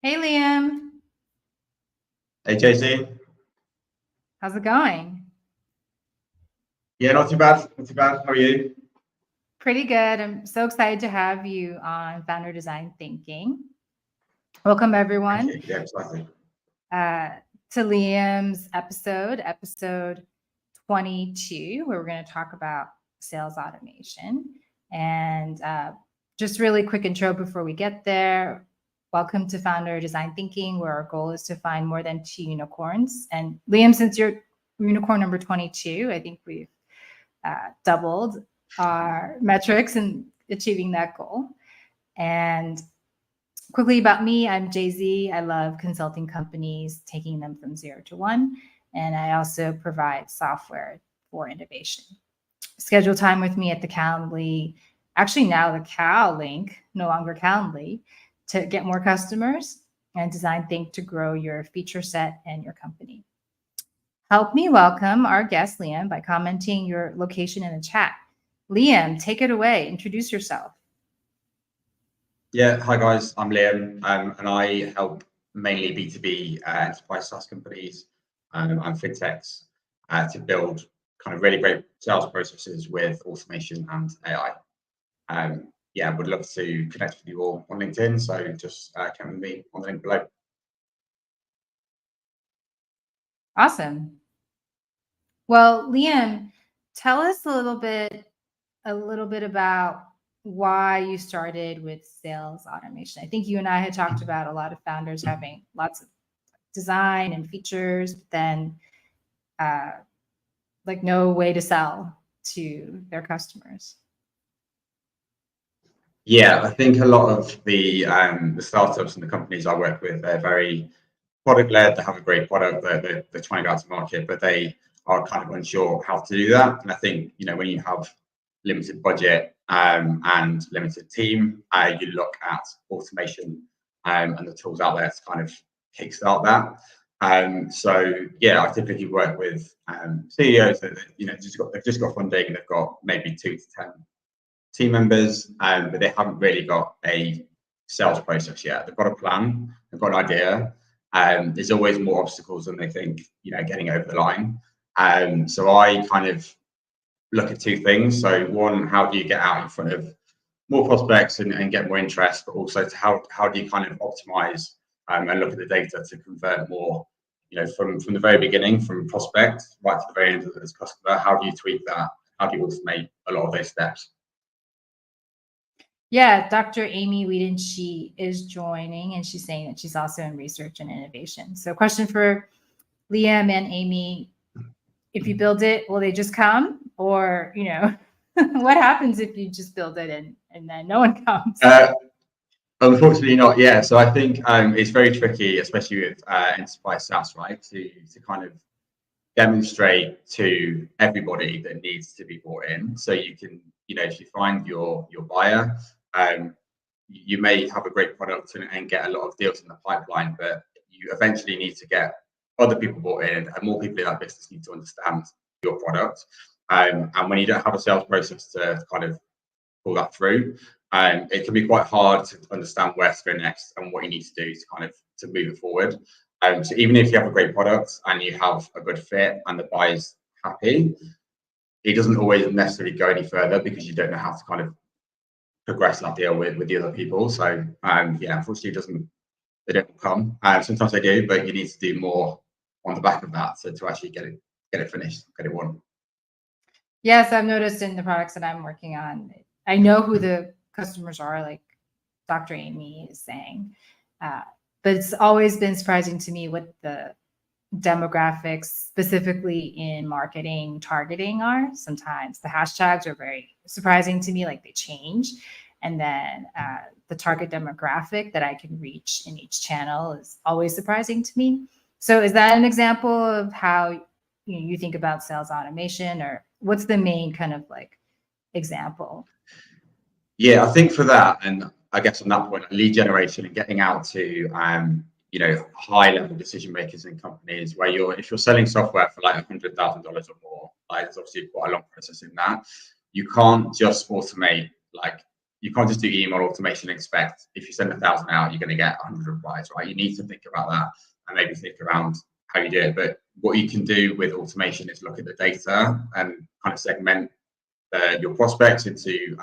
Hey, Liam. Hey, JC. How's it going? Yeah, not too bad. Not too bad. How are you? Pretty good. I'm so excited to have you on Founder Design Thinking. Welcome, Thank everyone, you. Yeah, exciting. uh, to Liam's episode 22, where we're going to talk about sales automation. And just really quick intro before we get there. Welcome to Founder Design Thinking, where our goal is to find more than 2 unicorns. And Liam, since you're unicorn number 22, I think we've doubled our metrics in achieving that goal. And quickly about me, I'm Jay-Z. I love consulting companies, taking them from 0 to 1. And I also provide software for innovation. Schedule time with me at the Calendly, actually now the Cal link, no longer Calendly, to get more customers and Design Think to grow your feature set and your company. Help me welcome our guest, Liam, by commenting your location in the chat. Liam, take it away. Introduce yourself. Yeah, hi guys. I'm Liam, and I help mainly B2B enterprise SaaS companies and fintechs to build kind of really great sales processes with automation and AI. Yeah, would love to connect with you all on LinkedIn. So just connect with me on the link below. Awesome. Well, Liam, tell us a little bit about why you started with sales automation. I think you and I had talked about a lot of founders having lots of design and features, but then like no way to sell to their customers. Yeah, I think a lot of the startups and the companies I work with, they're very product led. They have a great product. They're trying to go out to market, but they are kind of unsure how to do that. And I think when you have limited budget and limited team, you look at automation and the tools out there to kind of kickstart that. So yeah, I typically work with CEOs that they've just got funding and they've got maybe 2 to 10 team members, but they haven't really got a sales process yet. They've got a plan, they've got an idea. There's always more obstacles than they think, getting over the line. So I kind of look at 2 things. So one, how do you get out in front of more prospects and get more interest, but also to how do you kind of optimize and look at the data to convert more, from the very beginning, from prospect right to the very end as customer. How do you tweak that? How do you automate a lot of those steps? Yeah, Dr. Amy Weedon, she is joining and she's saying that she's also in research and innovation. So question for Liam and Amy, if you build it, will they just come? Or, what happens if you just build it and then no one comes? Unfortunately not. Yeah. So I think it's very tricky, especially with enterprise SaaS, right? To kind of demonstrate to everybody that needs to be brought in. So you can, if you find your buyer, you may have a great product and get a lot of deals in the pipeline, but you eventually need to get other people brought in and more people in that business need to understand your product. And when you don't have a sales process to kind of pull that through, it can be quite hard to understand where to go next and what you need to do to kind of to move it forward. So even if you have a great product and you have a good fit and the buyer's happy, it doesn't always necessarily go any further because you don't know how to kind of progress that deal with the other people. So yeah, unfortunately, they don't come. Sometimes they do, but you need to do more on the back of that to actually get it finished, get it won. Yes, I've noticed in the products that I'm working on, I know who the customers are, like Dr. Amy is saying, but it's always been surprising to me what the demographics, specifically in marketing targeting, are. Sometimes the hashtags are very surprising to me, like they change. And then the target demographic that I can reach in each channel is always surprising to me. So is that an example of how you think about sales automation, or what's the main kind of like example? Yeah, I think for that, and I guess on that point, lead generation and getting out to high level decision makers in companies where if you're selling software for like $100,000 or more, like there's obviously quite a long process in that. You can't just automate like you can't just do email automation and expect if you send 1,000 out, you're going to get 100 replies, right? You need to think about that and maybe think around how you do it. But what you can do with automation is look at the data and kind of segment your prospects into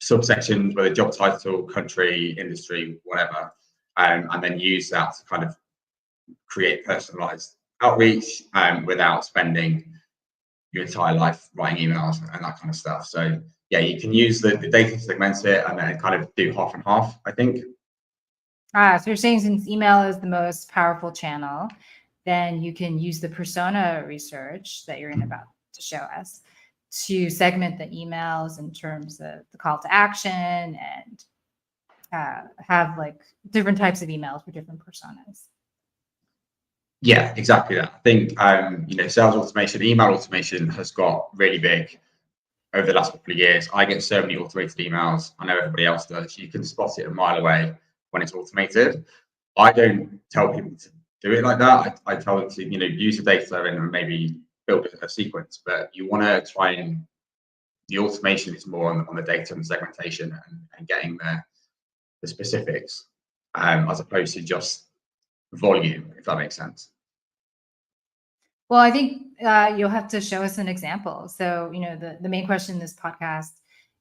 subsections, whether job title, country, industry, whatever, and then use that to kind of create personalized outreach without spending your entire life writing emails and that kind of stuff. So yeah, you can use the data to segment it and then kind of do half and half, I think. So you're saying since email is the most powerful channel, then you can use the persona research that you're about to show us to segment the emails in terms of the call to action and have like different types of emails for different personas. Yeah, exactly that. I think, sales automation, email automation has got really big over the last couple of years. I get so many automated emails. I know everybody else does. You can spot it a mile away when it's automated. I don't tell people to do it like that. I tell them to, use the data and maybe build a sequence, but you want to try and the automation is more on the data and segmentation and getting the specifics as opposed to just volume, if that makes sense. Well, I think you'll have to show us an example. So, the main question this podcast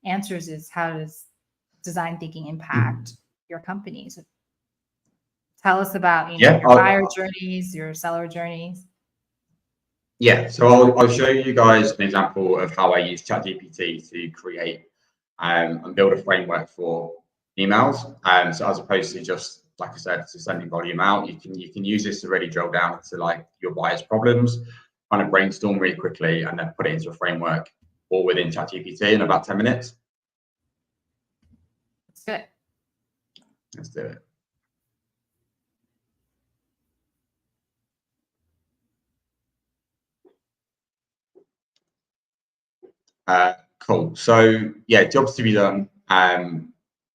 answers is, how does design thinking impact your company? So tell us about, your buyer journeys, your seller journeys. Yeah, so I'll show you guys an example of how I use ChatGPT to create and build a framework for emails. So as opposed to just, like I said, to sending volume out, you can use this to really drill down to like your buyer's problems, kind of brainstorm really quickly, and then put it into a framework all within ChatGPT in about 10 minutes. That's good. Let's do it. Cool. So yeah, jobs to be done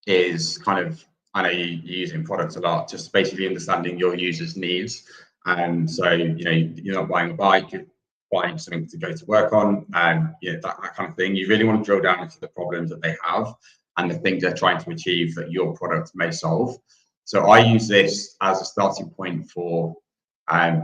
is kind of, I know you use it in products a lot, just basically understanding your users' needs. So you're not buying a bike, you're buying something to go to work on, and that kind of thing. You really want to drill down into the problems that they have and the things they're trying to achieve that your product may solve. So I use this as a starting point for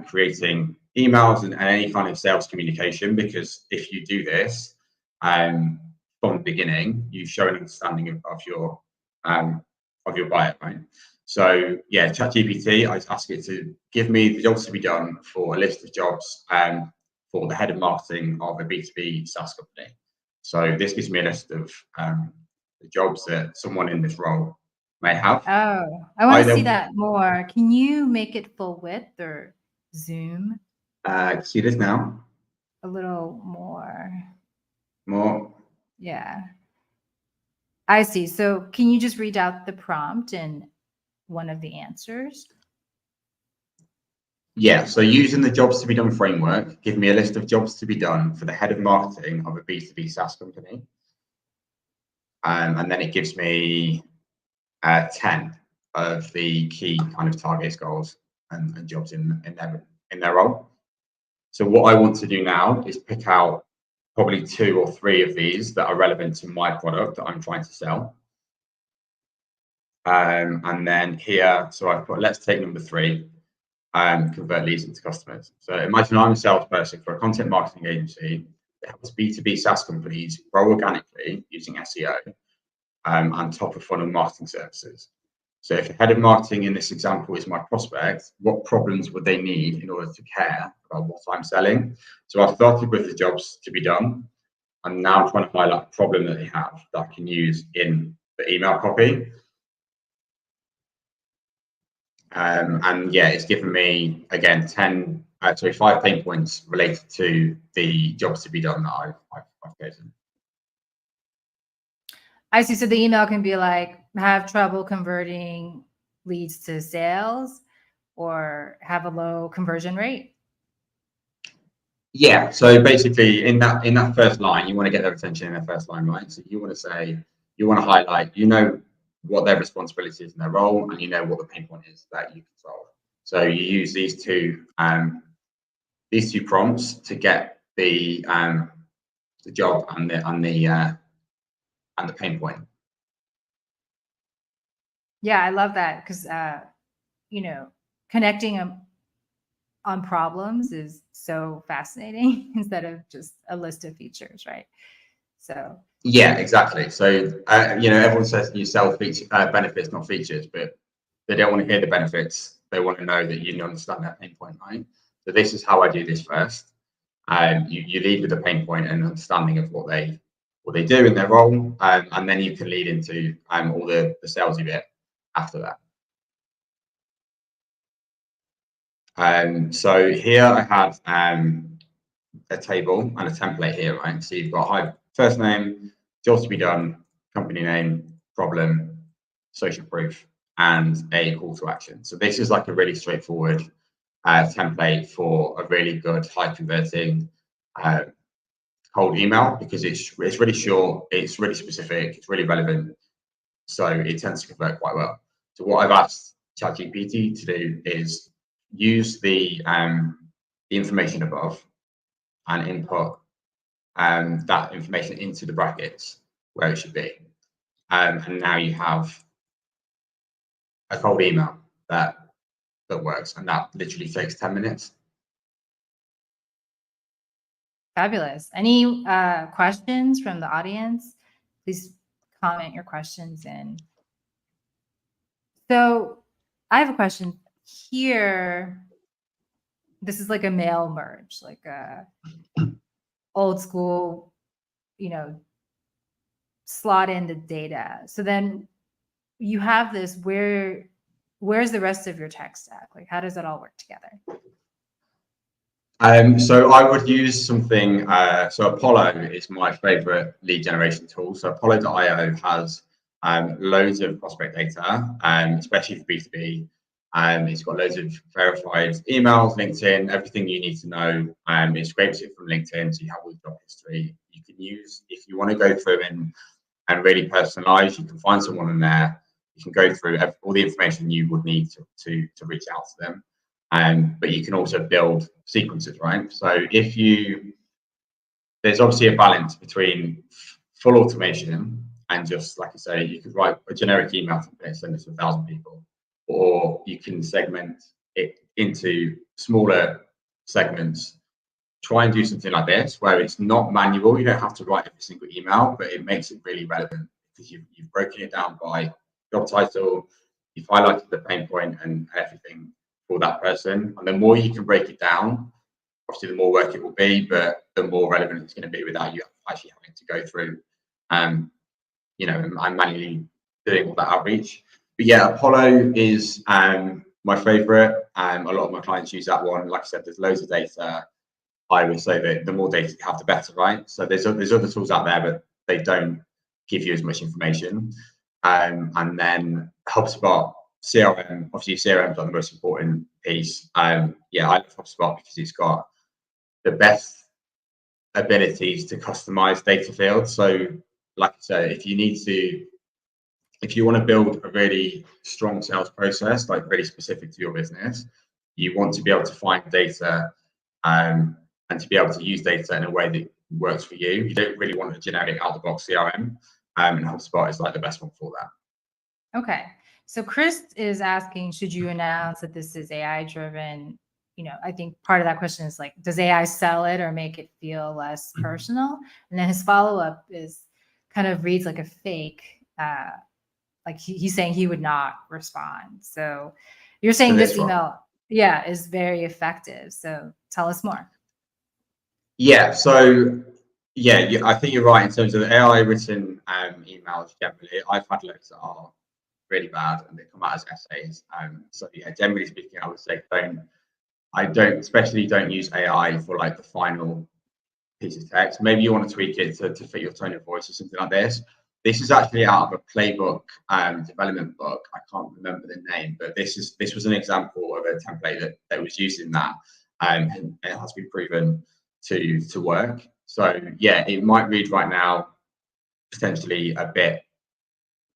creating emails and any kind of sales communication, because if you do this from the beginning, you show an understanding of your buyer, right? So yeah, ChatGPT, I ask it to give me the jobs to be done for a list of jobs for the head of marketing of a B2B SaaS company. So this gives me a list of the jobs that someone in this role may have. Oh, I want to see that more. Can you make it full width or zoom? See this now? A little more. More? Yeah. I see. So can you just read out the prompt and one of the answers? Yeah, so using the jobs to be done framework, give me a list of jobs to be done for the head of marketing of a B2B SaaS company. And then it gives me 10 of the key kind of targets, goals, and jobs in their role. So what I want to do now is pick out probably 2 or 3 of these that are relevant to my product that I'm trying to sell. And then here, so I've put, let's take number 3, convert leads into customers. So imagine I'm a salesperson for a content marketing agency that helps B2B SaaS companies grow organically using SEO and top of funnel marketing services. So if the head of marketing in this example is my prospect, what problems would they need in order to care about what I'm selling? So I've started with the jobs to be done. I'm now trying to highlight a problem that they have that I can use in the email copy. And yeah, it's given me, again, 5 pain points related to the jobs to be done that I've chosen. I see. So the email can be like, have trouble converting leads to sales, or have a low conversion rate. Yeah. So basically in that first line, you want to get their attention in their first line, right? So you want to say, you want to highlight, what their responsibility is in their role, and what the pain point is that you can solve. So you use these two prompts to get the job and and the pain point. Yeah, I love that because, connecting on problems is so fascinating instead of just a list of features, right? So Yeah, exactly. So, everyone says you sell benefits, not features, but they don't want to hear the benefits. They want to know that you understand that pain point, right? So this is how I do this first. You lead with the pain point and understanding of what they do in their role, and then you can lead into all the salesy bit after that. So here I have a table and a template here, right? So you've got first name, jobs to be done, company name, problem, social proof, and a call to action. So this is like a really straightforward template for a really good high converting cold email, because it's really short, it's really specific, it's really relevant, so it tends to convert quite well. So what I've asked ChatGPT to do is use the information above and input that information into the brackets where it should be, and now you have a cold email that works, and that literally takes 10 minutes. fabulous. Any questions from the audience? Please comment your questions in. So I have a question here. This is like a mail merge, like a old school, slot in the data. So then you have this, where's the rest of your tech stack? Like, how does it all work together? So I would use something, so Apollo is my favorite lead generation tool. So Apollo.io has loads of prospect data, especially for B2B. It's got loads of verified emails, LinkedIn, everything you need to know. It scrapes it from LinkedIn, so you have all the job history. You can use, if you want to go through and really personalize, you can find someone in there. You can go through all the information you would need to reach out to them. But you can also build sequences, right? So there's obviously a balance between full automation and just, like I say, you could write a generic email template, send it to 1,000 people, or you can segment it into smaller segments. Try and do something like this, where it's not manual. You don't have to write every single email, but it makes it really relevant because you've broken it down by job title, you've highlighted the pain point and everything for that person. And the more you can break it down, obviously the more work it will be, but the more relevant it's going to be without you actually having to go through, and manually doing all that outreach. But yeah, Apollo is my favorite. A lot of my clients use that one. Like I said, there's loads of data. I would say that the more data you have, the better, right? So there's other tools out there, but they don't give you as much information. And then HubSpot, CRM, obviously CRM is the most important piece. I love HubSpot because it's got the best abilities to customize data fields. So like I said, if you want to build a really strong sales process, like really specific to your business, you want to be able to find data and to be able to use data in a way that works for you. You don't really want a generic out-of-the-box CRM, and HubSpot is like the best one for that. Okay. So Chris is asking, should you announce that this is AI driven? I think part of that question is like, does AI sell it or make it feel less personal? And then his follow-up is kind of reads like a fake, like he's saying he would not respond. So you're saying this email, is very effective. So tell us more. Yeah. So I think you're right in terms of the AI written emails. Generally, I've had loads that are really bad and they come out as essays. So generally speaking, I would say don't use AI for like the final piece of text. Maybe you want to tweak it to fit your tone of voice or something like this. This is actually out of a playbook development book. I can't remember the name, but this was an example of a template that was used in that, and it has been proven to work. So yeah, it might read right now potentially a bit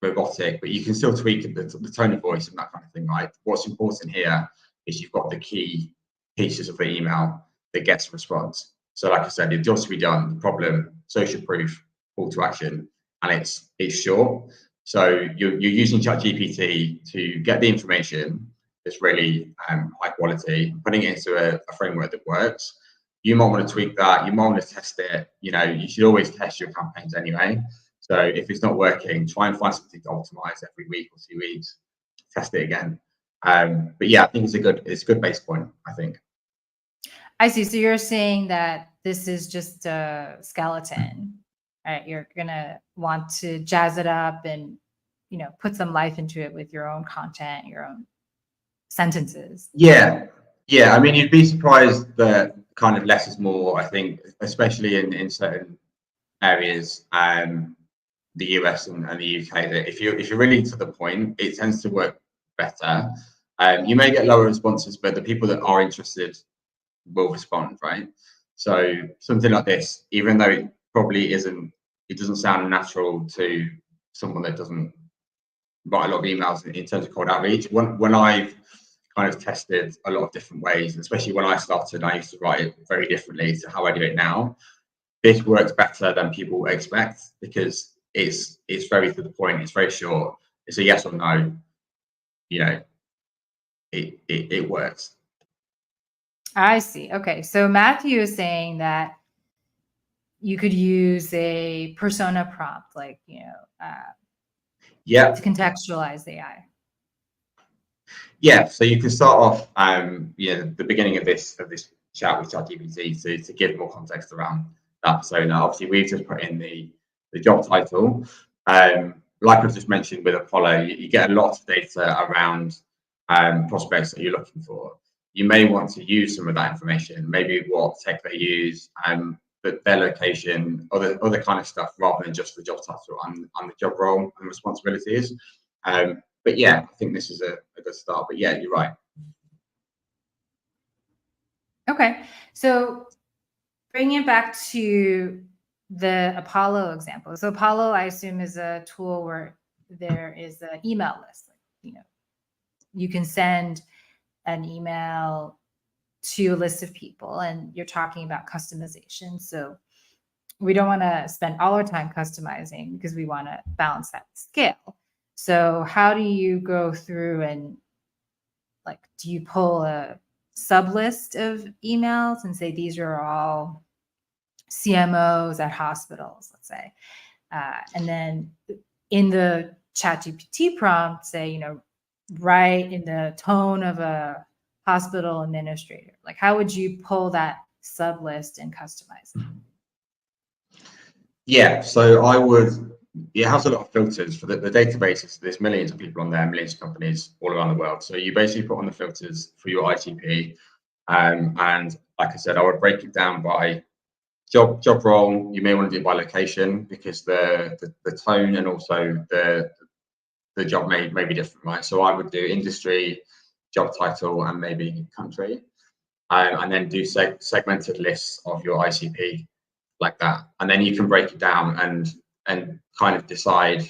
robotic, but you can still tweak the tone of voice and that kind of thing, right? What's important here is you've got the key pieces of the email that gets a response. So like I said, the jobs to be done, the problem, social proof, call to action. and it's short. So you're using ChatGPT to get the information that's really high quality, putting it into a framework that works. You might want to tweak that. You might want to test it. You should always test your campaigns anyway. So if it's not working, try and find something to optimize every week or 2 weeks. Test it again. But yeah, I think it's a good base point, I think. I see. So you're saying that this is just a skeleton, right? You're gonna want to jazz it up and put some life into it with your own content, your own sentences. Yeah. I mean, you'd be surprised that kind of less is more. I think, especially in certain areas, the US and the UK, that if you're really to the point, it tends to work better. You may get lower responses, but the people that are interested will respond, right? So something like this, even though it probably isn't, it doesn't sound natural to someone that doesn't write a lot of emails in terms of cold outreach. When I've kind of tested a lot of different ways, especially when I started, I used to write it very differently to how I do it now. This works better than people expect because it's very to the point. It's very short. It's a yes or no. It works. I see. Okay. So Matthew is saying that you could use a persona prompt, like, to contextualize AI. Yeah. So you can start off, the beginning of this chat with ChatGPT to give more context around that persona. Obviously, we've just put in the job title. Like I've just mentioned with Apollo, you get a lot of data around prospects that you're looking for. You may want to use some of that information, maybe what tech they use, their location, other kind of stuff, rather than just the job title and the job role and responsibilities. But yeah, I think this is a good start. But yeah, you're right. Okay, so bringing it back to the Apollo example. So Apollo, I assume, is a tool where there is an email list. You can send an email to a list of people, and you're talking about customization. So we don't want to spend all our time customizing because we want to balance that scale. So how do you go through and do you pull a sub list of emails and say these are all CMOs at hospitals, let's say, and then in the ChatGPT prompt, say, write in the tone of a hospital administrator? How would you pull that sub list and customize it? Yeah, so it has a lot of filters for the databases. There's millions of people on there, millions of companies all around the world. So you basically put on the filters for your ITP. And like I said, I would break it down by job role. You may want to do it by location because the tone and also the job may be different, right? So I would do industry, job title, and maybe country, and then do segmented lists of your ICP like that. And then you can break it down and kind of decide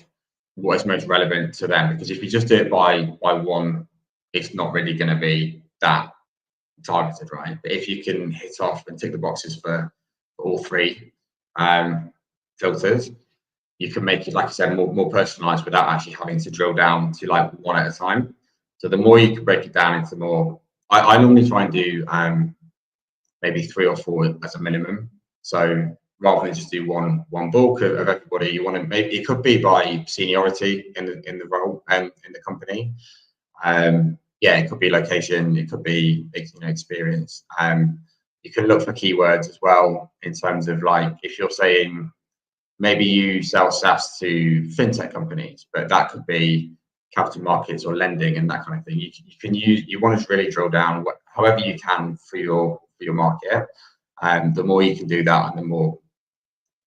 what is most relevant to them. Because if you just do it by one, it's not really going to be that targeted, right? But if you can hit off and tick the boxes for all three filters, you can make it, like I said, more personalized without actually having to drill down to one at a time. So the more you can break it down into more, I normally try and do maybe 3 or 4 as a minimum. So rather than just do one bulk of everybody, you want to maybe, it could be by seniority in the role and in the company. It could be location, it could be experience. You can look for keywords as well in terms of if you're saying maybe you sell SaaS to fintech companies, but that could be capital markets or lending and that kind of thing. You want to really drill down however you can for your market. The more you can do that, and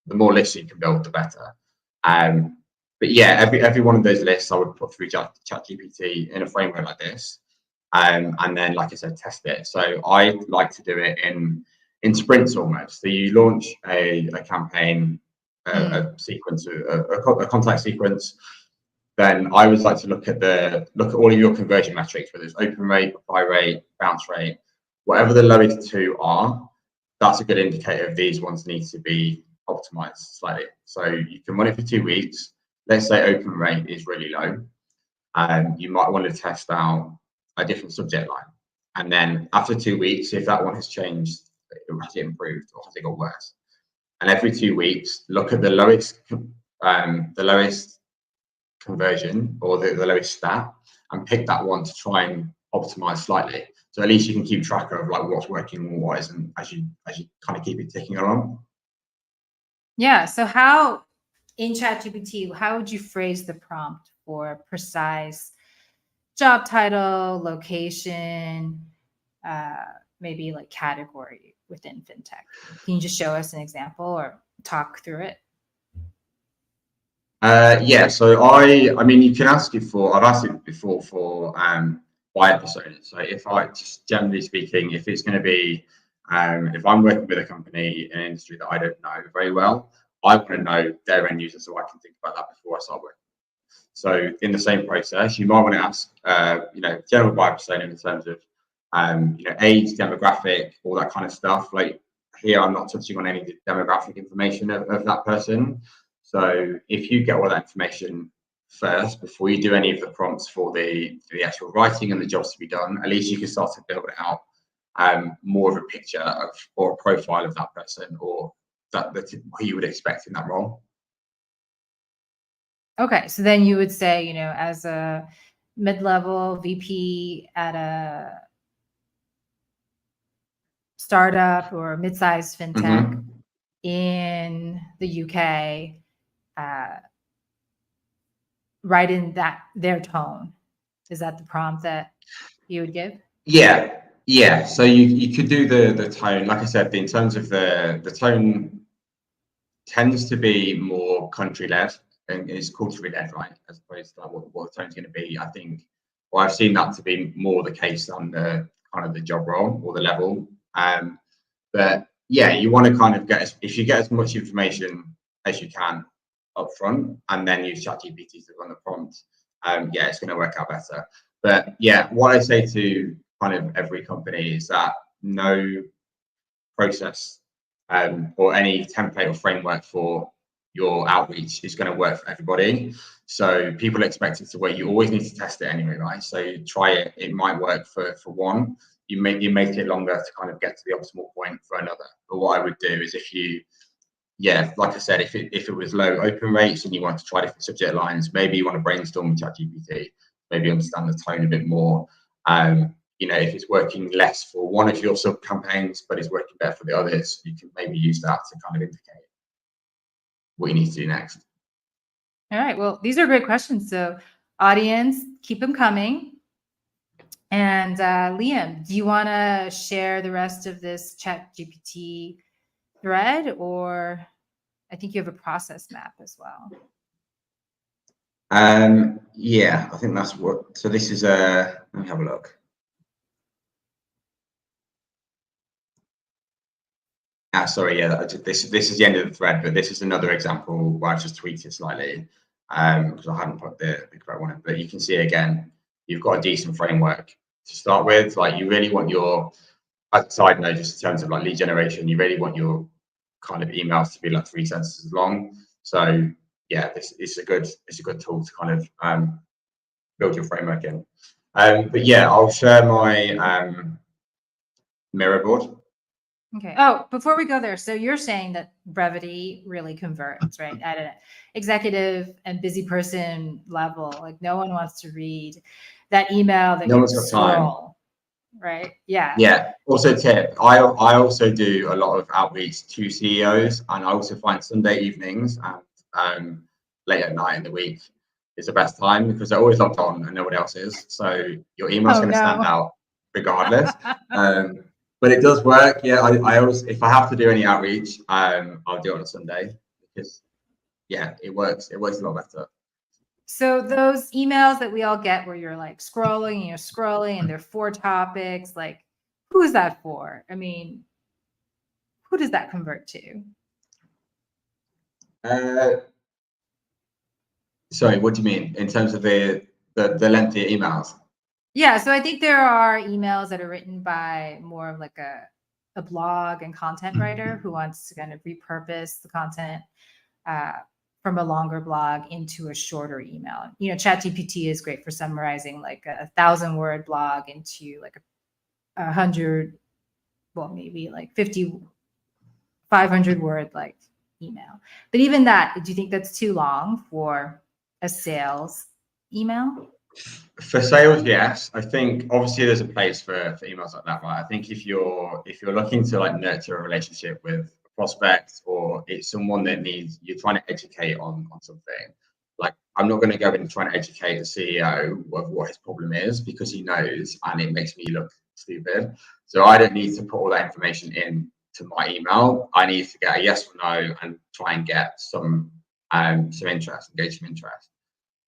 the more lists you can build, the better. But yeah, every one of those lists I would put through ChatGPT in a framework like this, and then, like I said, test it. So I like to do it in sprints almost. So you launch a campaign, a sequence, a contact sequence. Then I would like to look at all of your conversion metrics, whether it's open rate, reply rate, bounce rate, whatever the lowest 2 are. That's a good indicator of these ones need to be optimize slightly. So you can run it for 2 weeks. Let's say open rate is really low. You might want to test out a different subject line. And then after 2 weeks, if that one has changed, has it improved or has it got worse? And every 2 weeks, look at the lowest conversion or the lowest stat and pick that one to try and optimize slightly. So at least you can keep track of like what's working and what isn't as you kind of keep it ticking along. Yeah. So how in ChatGPT, how would you phrase the prompt for precise job title, location, maybe like category within fintech? Can you just show us an example or talk through it? Yeah, so I mean, you can ask it for, I've asked it before for buyer personas. So if I just generally speaking, if it's going to be, if I'm working with a company in an industry that I don't know very well, I want to know their end user so I can think about that before I start working. So in the same process, you might want to ask, general buyer persona in terms of, age, demographic, all that kind of stuff. Like here, I'm not touching on any demographic information of that person. So if you get all that information first before you do any of the prompts for the actual writing and the jobs to be done, at least you can start to build out more of a picture of or a profile of that person or that who you would expect in that role. Okay, so then you would say, as a mid-level VP at a startup or mid-sized fintech in the UK, write in their tone. Is that the prompt that you would give? Yeah. So you could do the tone. Like I said, in terms of the tone tends to be more country-led and is culturally-led, right? As opposed to like what the tone's going to be. I think, or I've seen that to be more the case on the kind of the job role or the level. But yeah, you want to kind of if you get as much information as you can up front and then use ChatGPT to run the prompt, it's going to work out better. But yeah, what I say to kind of every company is that no process or any template or framework for your outreach is going to work for everybody. So people expect it to work. You always need to test it anyway, right? So you try it. It might work for one. You make it longer to kind of get to the optimal point for another. But what I would do is like I said, if it was low open rates and you want to try different subject lines, maybe you want to brainstorm with ChatGPT, maybe understand the tone a bit more. If it's working less for one of your sub campaigns, but it's working better for the others, you can maybe use that to kind of indicate what you need to do next. All right. Well, these are great questions. So audience, keep them coming. And Liam, do you want to share the rest of this ChatGPT thread, or I think you have a process map as well? Yeah, I think that's what. So this is let me have a look. Sorry, yeah, this is the end of the thread, but this is another example where I've just tweaked it slightly because I hadn't put the correct one in. But you can see again, you've got a decent framework to start with. Like you really want your, as a side note, just in terms of like lead generation, you really want your kind of emails to be like 3 sentences long. So yeah, it's a good tool to kind of build your framework in. But yeah, I'll share my mirror board. Okay. Oh, before we go there, so you're saying that brevity really converts, right? At an executive and busy person level, like no one wants to read that email that No one's got time, right? Yeah. Yeah. Also, tip: I also do a lot of outreach to CEOs, and I also find Sunday evenings and late at night in the week is the best time because they're always logged on and nobody else is. So your email's going to stand out regardless. But it does work. Yeah, I always, if I have to do any outreach, I'll do it on a Sunday because yeah, it works. It works a lot better. So those emails that we all get where you're like scrolling and there are 4 topics, like who is that for? I mean, who does that convert to? Sorry, what do you mean in terms of the lengthy emails? Yeah, so I think there are emails that are written by more of like a a blog and content writer who wants to kind of repurpose the content from a longer blog into a shorter email. You know, ChatGPT is great for summarizing like a 1,000-word blog into like 100, well, maybe like 50, 500-word like email. But even that, do you think that's too long for a sales email? For sales, yes. I think obviously there's a place for emails like that, right? I think if you're looking to like nurture a relationship with a prospect, or it's someone that you're trying to educate on something, like I'm not going to go in and try to educate the CEO of what his problem is, because he knows, and it makes me look stupid. So I don't need to put all that information in to my email. I need to get a yes or no and try and get some interest, engage some interest.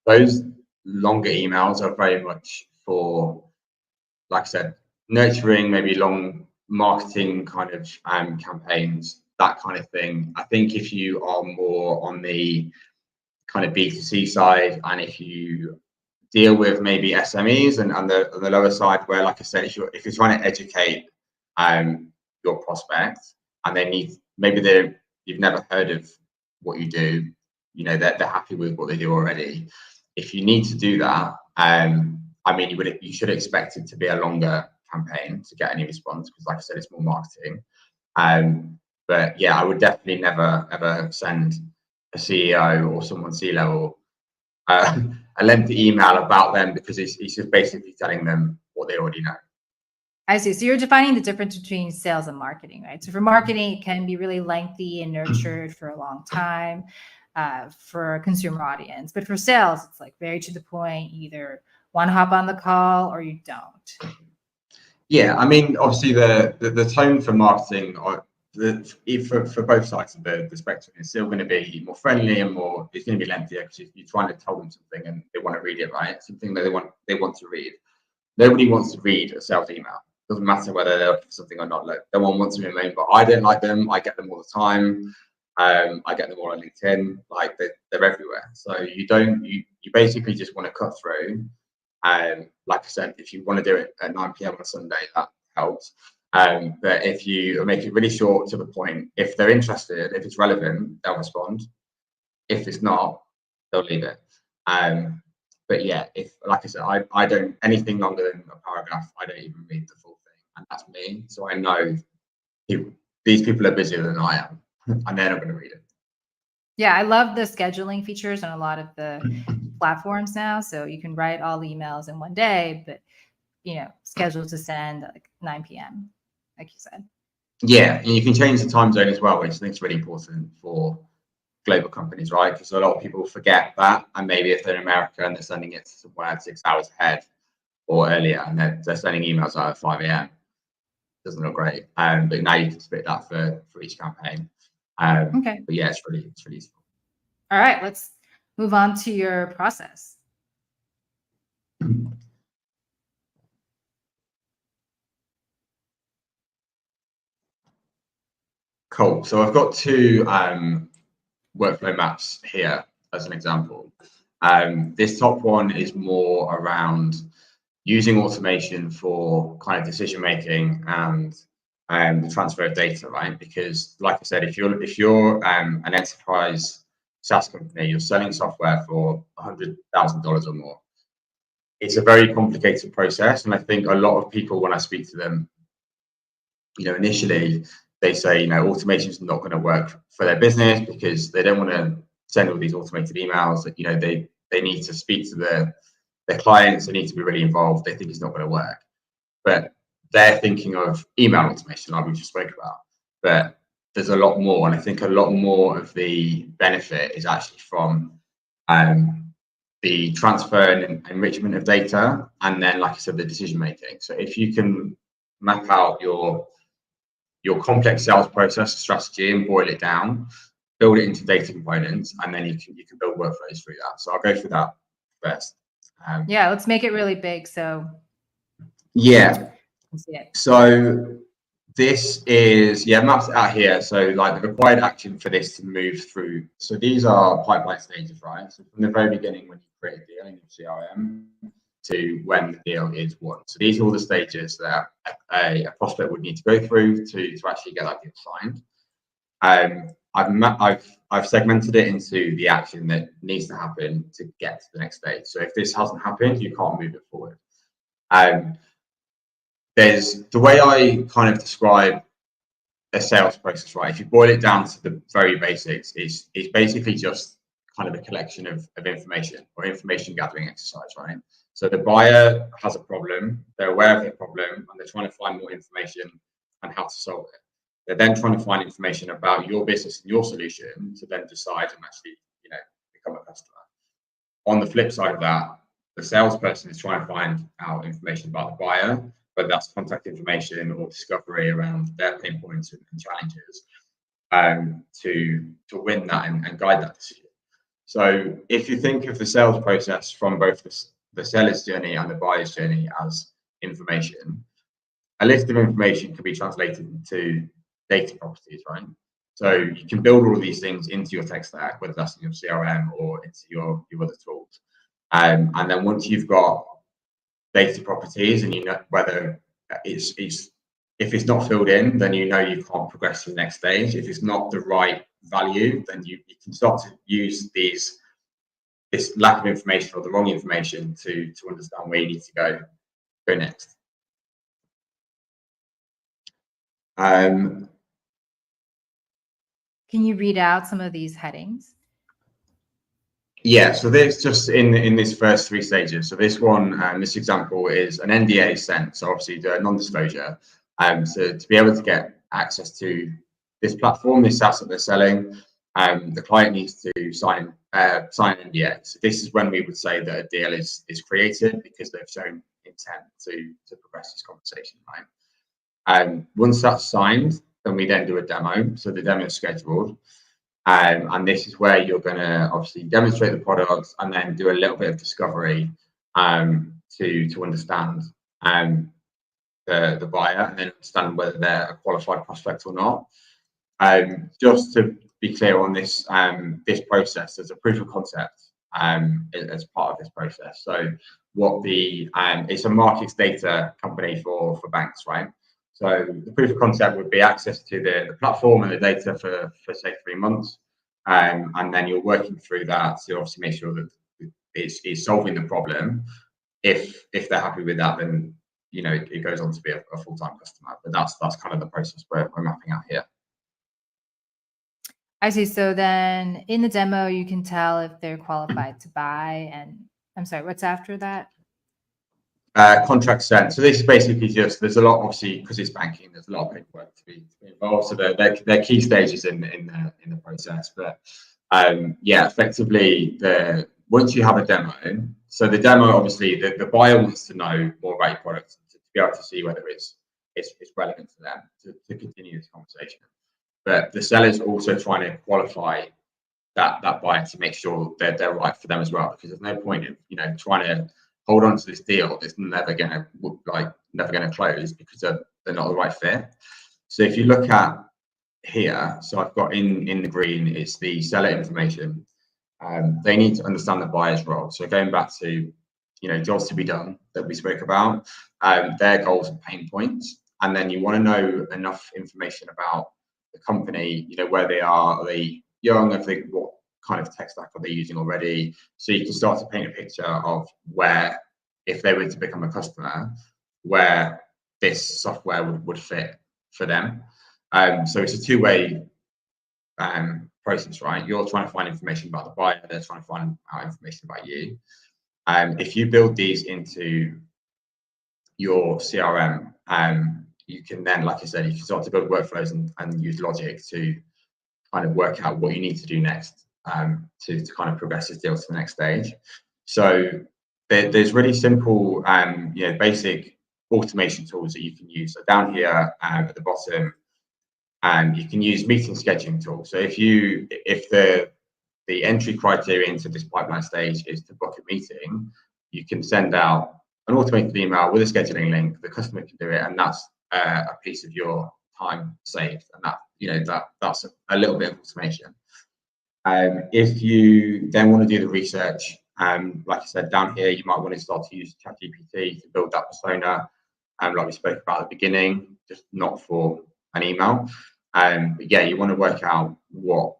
Those longer emails are very much for, like I said, nurturing, maybe long marketing kind of campaigns, that kind of thing. I think if you are more on the kind of B2C side, and if you deal with maybe SMEs and on the lower side, where, like I said, if you're trying to educate your prospects, and you've never heard of what you do, you know, they're happy with what they do already. If you need to do that, I mean, you should expect it to be a longer campaign to get any response, because, like I said, it's more marketing. But yeah, I would definitely never ever send a CEO or someone C-level a lengthy email about them, because he's just basically telling them what they already know. I see. So you're defining the difference between sales and marketing, right? So for marketing, it can be really lengthy and nurtured for a long time for a consumer audience. But for sales, it's like very to the point. You either want to hop on the call or you don't. Yeah, I mean, obviously the tone for marketing, or for both sides of the spectrum, is still going to be more friendly and more. It's going to be lengthier, because you're trying to tell them something and they want to read it, right? Something that they want to read. Nobody wants to read a sales email. Doesn't matter whether they're looking for something or not. Like, no one wants to remain, but I don't like them. I get them all the time. I get them all on LinkedIn. Like they're everywhere. So you basically just want to cut through. Like I said, if you want to do it at 9 p.m. on a Sunday, that helps. But if you make it really short, to the point, if they're interested, if it's relevant, they'll respond. If it's not, they'll leave it. But yeah, if, like I said, I don't, anything longer than a paragraph, I don't even read the full thing, and that's me. So I know these people are busier than I am, and they're not going to read it. Yeah, I love the scheduling features on a lot of the platforms now. So you can write all the emails in one day, but scheduled to send at like 9 p.m., like you said. Yeah, and you can change the time zone as well, which I think is really important for global companies, right? Because a lot of people forget that, and maybe if they're in America and they're sending it somewhere 6 hours ahead or earlier, and they're sending emails out at 5 a.m. doesn't look great. But now you can split that for each campaign. Okay. But yeah, it's really useful. All right, let's move on to your process. Cool. So I've got two workflow maps here as an example. This top one is more around using automation for kind of decision making and the transfer of data, right? Because, like I said, if you're an enterprise SaaS company, you're selling software for $100,000 or more. It's a very complicated process, and I think a lot of people, when I speak to them, initially they say, automation is not going to work for their business, because they don't want to send all these automated emails. That they need to speak to their clients. They need to be really involved. They think it's not going to work, but they're thinking of email automation, like we just spoke about. But there's a lot more, and I think a lot more of the benefit is actually from the transfer and enrichment of data, and then, like I said, the decision making. So if you can map out your complex sales process strategy and boil it down, build it into data components, and then you can build workflows through that. So I'll go through that first. Yeah, let's make it really big. So yeah, see it. So this is maps it out here. So like the required action for this to move through. So these are pipeline stages, right? So from the very beginning, when you create a deal in your CRM, to when the deal is won. So these are all the stages that a prospect would need to go through to actually get that deal signed. I've segmented it into the action that needs to happen to get to the next stage. So if this hasn't happened, you can't move it forward. There's the way I kind of describe a sales process, right? If you boil it down to the very basics, it's basically just kind of a collection of information or information gathering exercise, right? So the buyer has a problem, they're aware of the problem, and they're trying to find more information on how to solve it. They're then trying to find information about your business and your solution to then decide and actually, become a customer. On the flip side of that, the salesperson is trying to find out information about the buyer, whether that's contact information or discovery around their pain points and challenges, to win that and guide that decision. So if you think of the sales process from both the seller's journey and the buyer's journey as information, a list of information can be translated into data properties, right? So you can build all of these things into your tech stack, whether that's in your CRM or into your other tools. And then once you've got data properties and you know whether if it's not filled in, then you can't progress to the next stage. If it's not the right value, then you can start to use this lack of information or the wrong information to understand where you need to go next. Can you read out some of these headings? Yeah, so there's just in this first three stages. So this one, this example is an NDA sent. So obviously the non-disclosure. So to be able to get access to this platform, this SaaS that they're selling, the client needs to sign an NDA. So this is when we would say that a deal is created because they've shown intent to progress this conversation, right? Once that's signed, then we then do a demo. So the demo is scheduled. And this is where you're going to obviously demonstrate the product and then do a little bit of discovery to understand the buyer and then understand whether they're a qualified prospect or not. Just to be clear on this process, there's a proof of concept as part of this process. So it's a markets data company for banks, right? So the proof of concept would be access to the platform and the data for say 3 months, and then you're working through that to obviously make sure that it's solving the problem. If they're happy with that, then it goes on to be a full-time customer. But that's kind of the process we're mapping out here. I see. So then in the demo, you can tell if they're qualified to buy. And I'm sorry, what's after that? Contract sent. So this is basically just, there's a lot, obviously, because it's banking, there's a lot of paperwork to be involved. So they're key stages in the process. But yeah, effectively, once you have a demo, so the demo, obviously, the buyer wants to know more about your product to be able to see whether it's relevant to them to continue this conversation. But the seller's also trying to qualify that buyer to make sure that they're right for them as well, because there's no point in trying to hold on to this deal that's never going to close because they're not the right fit. So if you look at here, so I've got in the green, it's the seller information. They need to understand the buyer's role. So going back to jobs to be done that we spoke about, their goals and pain points, and then you want to know enough information about the company, where they are they young, what kind of tech stack are they using already, so you can start to paint a picture of where, if they were to become a customer, where this software would fit for them. So it's a two-way process, right? You're trying to find information about the buyer, they're trying to find out information about you. If you build these into your CRM, you can then, like I said, you can start to build workflows and use logic to kind of work out what you need to do next to kind of progress this deal to the next stage. So there's really simple, basic automation tools that you can use. So down here at the bottom, you can use meeting scheduling tools. So if the entry criteria into this pipeline stage is to book a meeting, you can send out an automated email with a scheduling link. The customer can do it, and that's a piece of your time saved, and that's a little bit of automation. If you then want to do the research Like I said, down here, you might want to start to use ChatGPT to build that persona. Like we spoke about at the beginning, just not for an email. But yeah, you want to work out what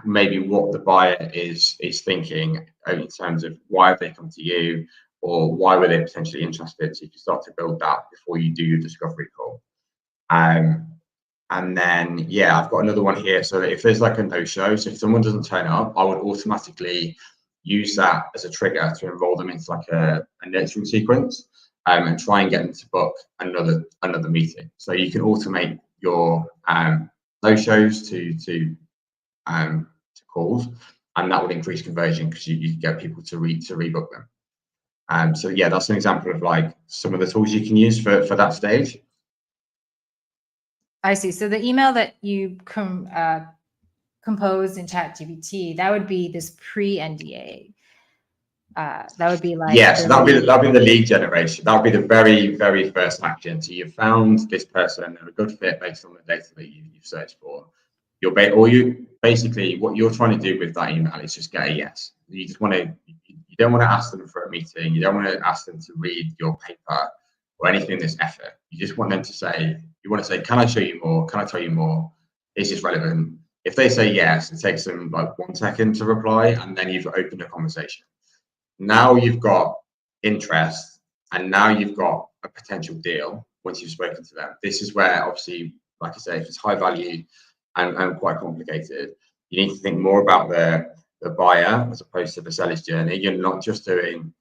the buyer is thinking in terms of why have they come to you, or why were they potentially interested. So you can start to build that before you do your discovery call. And then, yeah, I've got another one here. So that if there's like a no-show, so if someone doesn't turn up, I would automatically use that as a trigger to enroll them into like a nurturing sequence, and try and get them to book another meeting. So you can automate your no-shows to calls, and that would increase conversion because you get people to rebook them. So yeah, that's an example of like some of the tools you can use for that stage. I see. So the email that you composed in ChatGPT, that would be this pre-NDA. That would be like, yes, that'll be the lead generation. That'll be the very, very first action. So you've found this person, they're a good fit based on the data that you've searched for. Basically what you're trying to do with that email is just get a yes. You don't want to ask them for a meeting. You don't want to ask them to read your paper or anything that's effort. You just want them to say, can I show you more? Can I tell you more? Is this relevant? If they say yes, it takes them like 1 second to reply, and then you've opened a conversation. Now you've got interest, and now you've got a potential deal once you've spoken to them. This is where, obviously, like I say, if it's high value and quite complicated, you need to think more about the buyer as opposed to the seller's journey. You're not just doing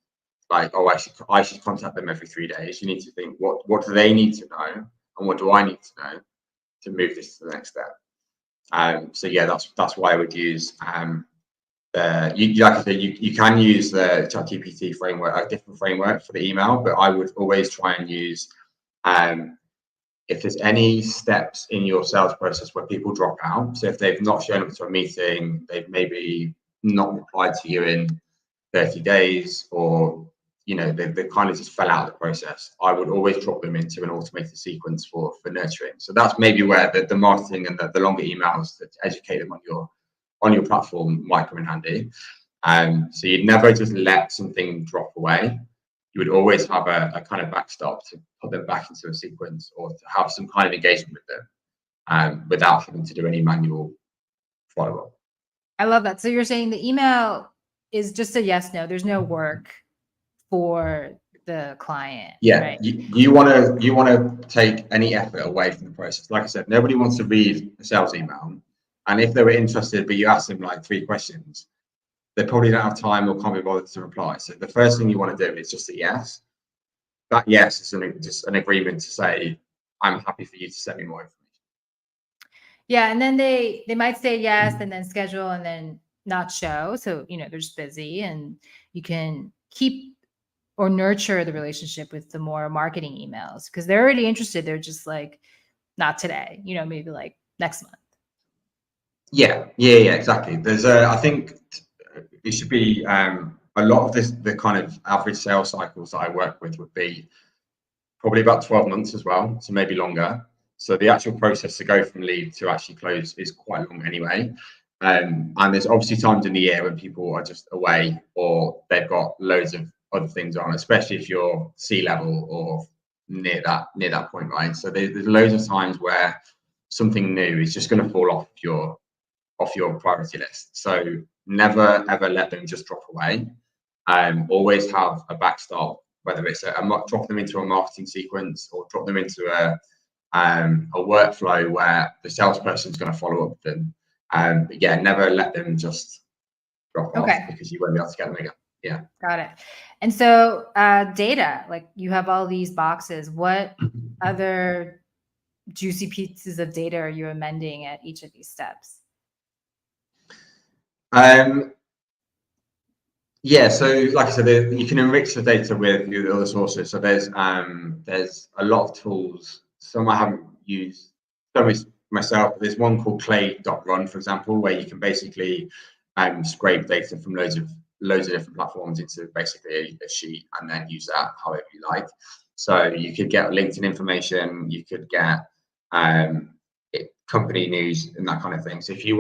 like, oh, I should contact them every 3 days. You need to think, what do they need to know, and what do I need to know to move this to the next step? So yeah, that's why I would use like I said, you can use the ChatGPT framework, a different framework for the email, but I would always try and use if there's any steps in your sales process where people drop out. So if they've not shown up to a meeting, they've maybe not replied to you in 30 days, or they kind of just fell out of the process, I would always drop them into an automated sequence for nurturing. So that's maybe where the marketing and the longer emails to educate them on your platform might come in handy. So you'd never just let something drop away. You would always have a kind of backstop to put them back into a sequence, or to have some kind of engagement with them without having to do any manual follow-up. I love that. So you're saying the email is just a yes, no, there's no work for the client. Yeah, right? you want to take any effort away from the process. Like I said, nobody wants to read a sales email, and if they were interested, but you ask them like 3 questions, they probably don't have time or can't be bothered to reply. So the first thing you want to do is just a yes. That yes is just an agreement to say, I'm happy for you to send me more information. Yeah, and then they might say yes and then schedule and then not show. So they're just busy, and you can keep or nurture the relationship with the more marketing emails because they're already interested. They're just like, not today, maybe like next month. Yeah, exactly. There's I think it should be a lot of the kind of average sales cycles that I work with would be probably about 12 months as well, so maybe longer. So the actual process to go from lead to actually close is quite long anyway. And there's obviously times in the year when people are just away, or they've got loads of other things on, especially if you're C-level or near that point, right? So there's loads of times where something new is just going to fall off your priority list. So never ever let them just drop away. Always have a backstop, whether it's drop them into a marketing sequence or drop them into a workflow where the salesperson is going to follow up with them. But yeah, never let them just drop off because you won't be able to get them again. Yeah. Got it. And so data, like you have all these boxes. What other juicy pieces of data are you amending at each of these steps? Yeah, so like I said, you can enrich the data with your other sources. So there's a lot of tools. Some I haven't used, some is myself. There's one called clay.run, for example, where you can basically scrape data from loads of different platforms into basically a sheet and then use that however you like. So you could get LinkedIn information, you could get company news and that kind of thing. So if you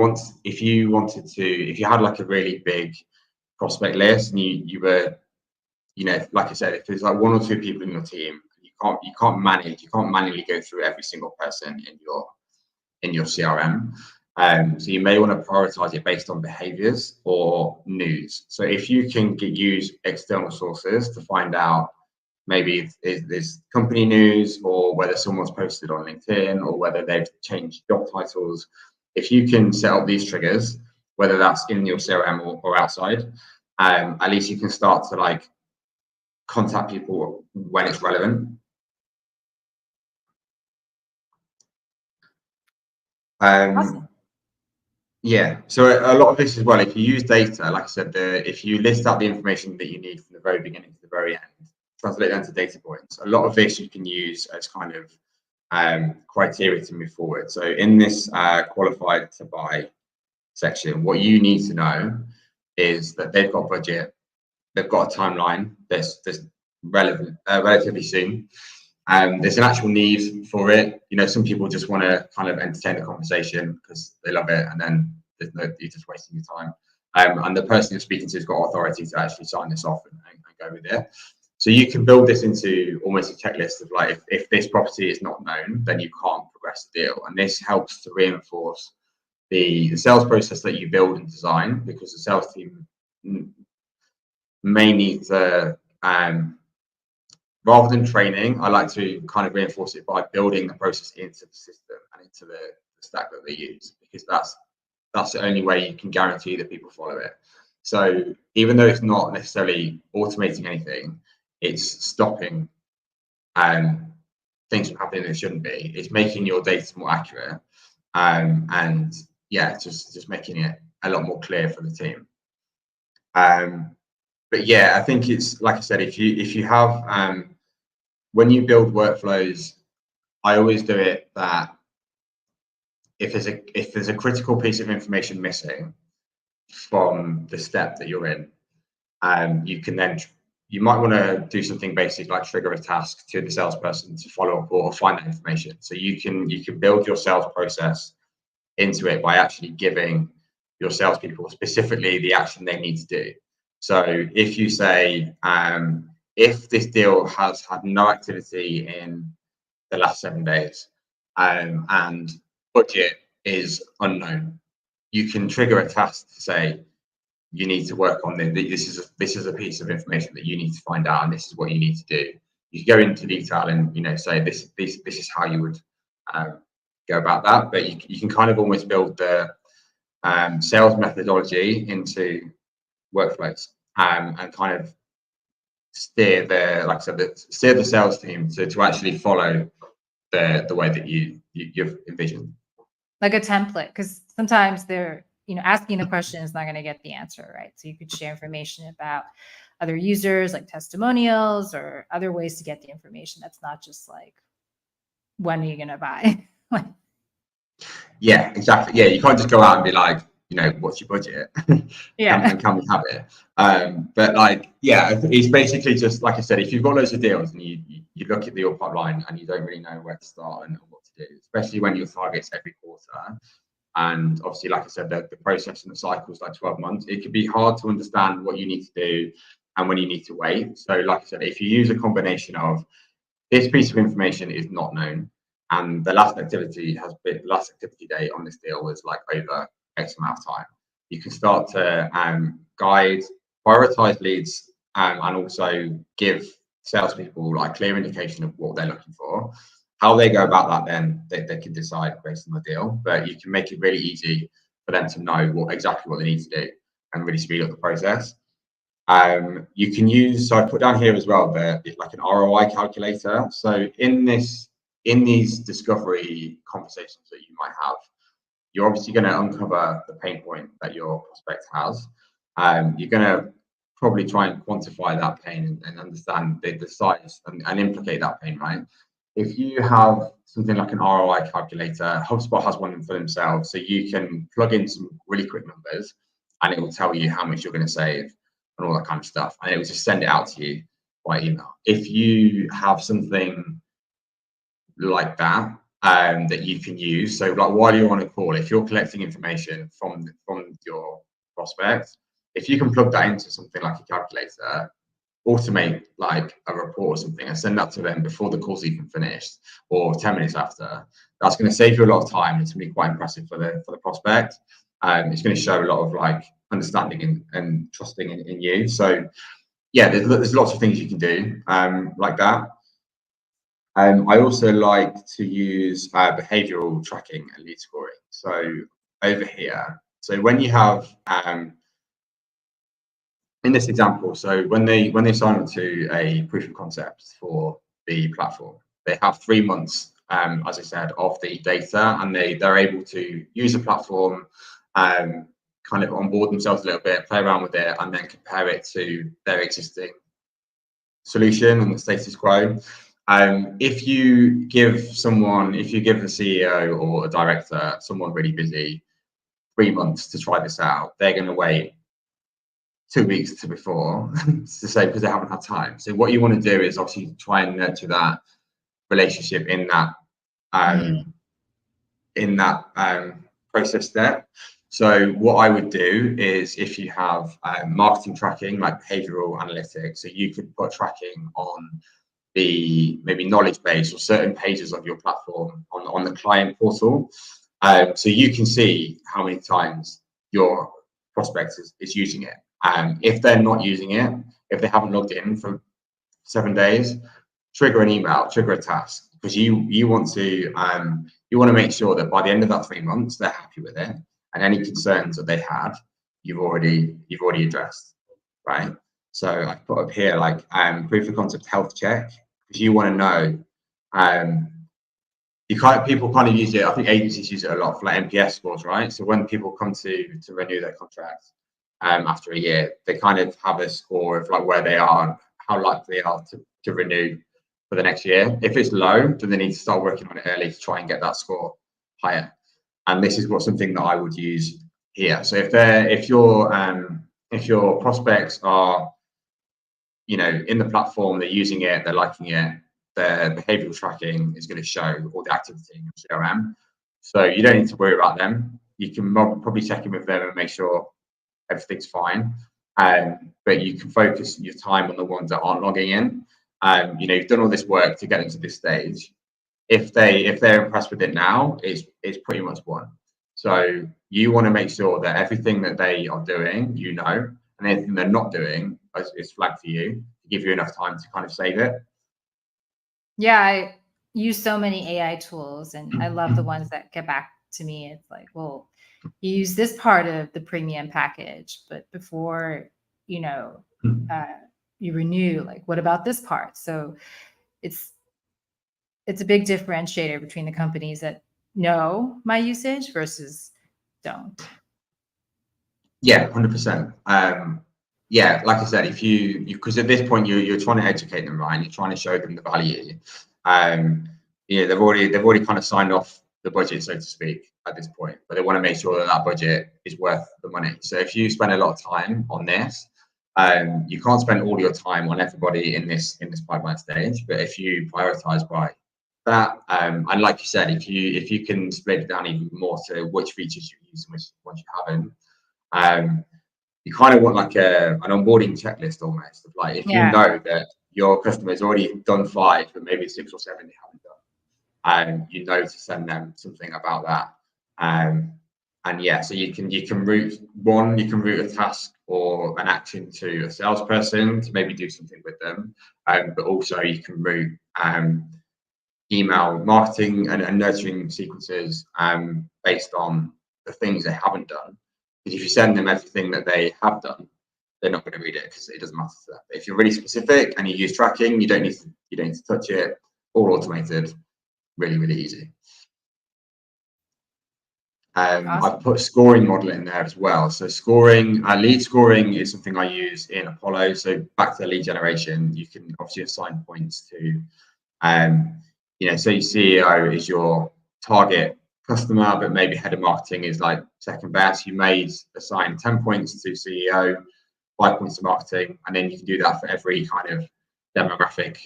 had like a really big prospect list, and you were, you know, like I said, if there's like 1 or 2 people in your team, you can't manually go through every single person in your CRM. So you may want to prioritize it based on behaviors or news. So if you can use external sources to find out maybe there's company news, or whether someone's posted on LinkedIn, or whether they've changed job titles, if you can set up these triggers, whether that's in your CRM or outside, at least you can start to like contact people when it's relevant. Awesome. Yeah, so a lot of this as well, if you use data, like I said, if you list out the information that you need from the very beginning to the very end, translate that into data points, a lot of this you can use as kind of criteria to move forward. So in this qualified to buy section, what you need to know is that they've got budget, they've got a timeline that's relevant relatively soon. There's an actual need for it. You know, some people just want to kind of entertain the conversation because they love it, and then you're just wasting your time. And the person you're speaking to has got authority to actually sign this off and go with it. So you can build this into almost a checklist of like, if this property is not known, then you can't progress the deal. And this helps to reinforce the sales process that you build and design, because the sales team may need to, rather than training, I like to kind of reinforce it by building the process into the system and into the stack that they use, because that's the only way you can guarantee that people follow it. So even though it's not necessarily automating anything, it's stopping things from happening that shouldn't be. It's making your data more accurate, and yeah, just making it a lot more clear for the team. But yeah, I think it's like I said, if you have when you build workflows, I always do it that if there's a critical piece of information missing from the step that you're in, you might want to do something basic like trigger a task to the salesperson to follow up or find that information. So you can build your sales process into it by actually giving your salespeople specifically the action they need to do. So if you say, if this deal has had no activity in the last 7 days, and budget is unknown, you can trigger a task to say, you need to work on this. This is a piece of information that you need to find out, and this is what you need to do. You can go into detail and, you know, say this is how you would go about that. But you can kind of almost build the sales methodology into workflows, and kind of steer steer the sales team to actually follow the way that you've envisioned. Like a template, because sometimes they're, you know, asking a question is not going to get the answer, right? So you could share information about other users, like testimonials or other ways to get the information. That's not just like, when are you going to buy? Yeah, exactly. Yeah, you can't just go out and be like, you know, what's your budget? Yeah. Can we have it? But like, yeah, it's basically just like I said, if you've got loads of deals and you look at your pipeline and you don't really know where to start and what to do, especially when your target's every quarter. And obviously, like I said, the process and the cycle is like 12 months. It can be hard to understand what you need to do and when you need to wait. So like I said, if you use a combination of this piece of information is not known, and the last activity date on this deal was like over X amount of time, you can start to guide, prioritize leads, and also give salespeople like clear indication of what they're looking for. How they go about that, then they can decide based on the deal. But you can make it really easy for them to know exactly what they need to do and really speed up the process. You can use, so I put down here as well, like an ROI calculator. So in these discovery conversations that you might have, you're obviously going to uncover the pain point that your prospect has. You're going to probably try and quantify that pain and understand the size and implicate that pain, right? If you have something like an ROI calculator, HubSpot has one for themselves, so you can plug in some really quick numbers and it will tell you how much you're going to save and all that kind of stuff, and it will just send it out to you by email. If you have something like that that you can use, so like while you're on a call, if you're collecting information from your prospect, if you can plug that into something like a calculator, automate like a report or something and send that to them before the call's even finished or 10 minutes after, that's going to save you a lot of time. It's going to be quite impressive for the prospect. It's going to show a lot of like understanding and trusting in you. So yeah, there's lots of things you can do like that. I also like to use behavioral tracking and lead scoring. So over here, so when you have in this example, so when they sign up to a proof of concept for the platform, they have 3 months, as I said, of the data, and they're able to use the platform, kind of onboard themselves a little bit, play around with it, and then compare it to their existing solution and the status quo. If you give the CEO or a director, someone really busy, 3 months to try this out, they're going to wait 2 weeks to before to say, because they haven't had time. So what you want to do is obviously try and nurture that relationship in that process step. So what I would do is, if you have marketing tracking like behavioral analytics, so you could put tracking on the maybe knowledge base or certain pages of your platform on the client portal, so you can see how many times your prospect is using it. If they're not using it, if they haven't logged in for 7 days, trigger an email, trigger a task, because you want to make sure that by the end of that 3 months they're happy with it, and any concerns that they had, you've already addressed, right? So I put up here like proof of concept health check, because you want to know. People kind of use it. I think agencies use it a lot for like NPS scores, right? So when people come to renew their contract after a year, they kind of have a score of like where they are and how likely they are to renew for the next year. If it's low, then they need to start working on it early to try and get that score higher. And this is something that I would use here. So if your prospects are, in the platform, they're using it, they're liking it, their behavioral tracking is going to show all the activity in your CRM. So you don't need to worry about them. You can probably check in with them and make sure everything's fine. But you can focus your time on the ones that aren't logging in. You've done all this work to get them to this stage. If they're impressed with it now, it's pretty much won. So you want to make sure that everything that they are doing, and anything they're not doing is flagged for you to give you enough time to kind of save it. Yeah, I use so many AI tools, and I love the ones that get back to me. It's like, well, you use this part of the premium package, but before you renew, like, what about this part? So it's a big differentiator between the companies that know my usage versus don't. Yeah, 100%. Yeah, like I said, if you because at this point you're trying to educate them, right? And you're trying to show them the value. They've already kind of signed off the budget, so to speak, at this point, but they want to make sure that budget is worth the money. So if you spend a lot of time on this, you can't spend all your time on everybody in this pipeline stage. But if you prioritize by that, and like you said, if you can split it down even more to which features you use and which ones you haven't, you kind of want like an onboarding checklist almost, of like, if you know that your customer has already done 5, but maybe 6 or 7 they haven't done, to send them something about that. And yeah, so you can route a task or an action to a salesperson to maybe do something with them, but also you can route email marketing and nurturing sequences based on the things they haven't done. Because if you send them everything that they have done, they're not going to read it because it doesn't matter to them. But if you're really specific and you use tracking, you don't need to touch it. All automated, really, really easy. Awesome. I've put scoring model in there as well. So lead scoring is something I use in Apollo. So back to the lead generation, you can obviously assign points to, so your CEO is your target customer, but maybe head of marketing is like second best. You may assign 10 points to CEO, 5 points to marketing, and then you can do that for every kind of demographic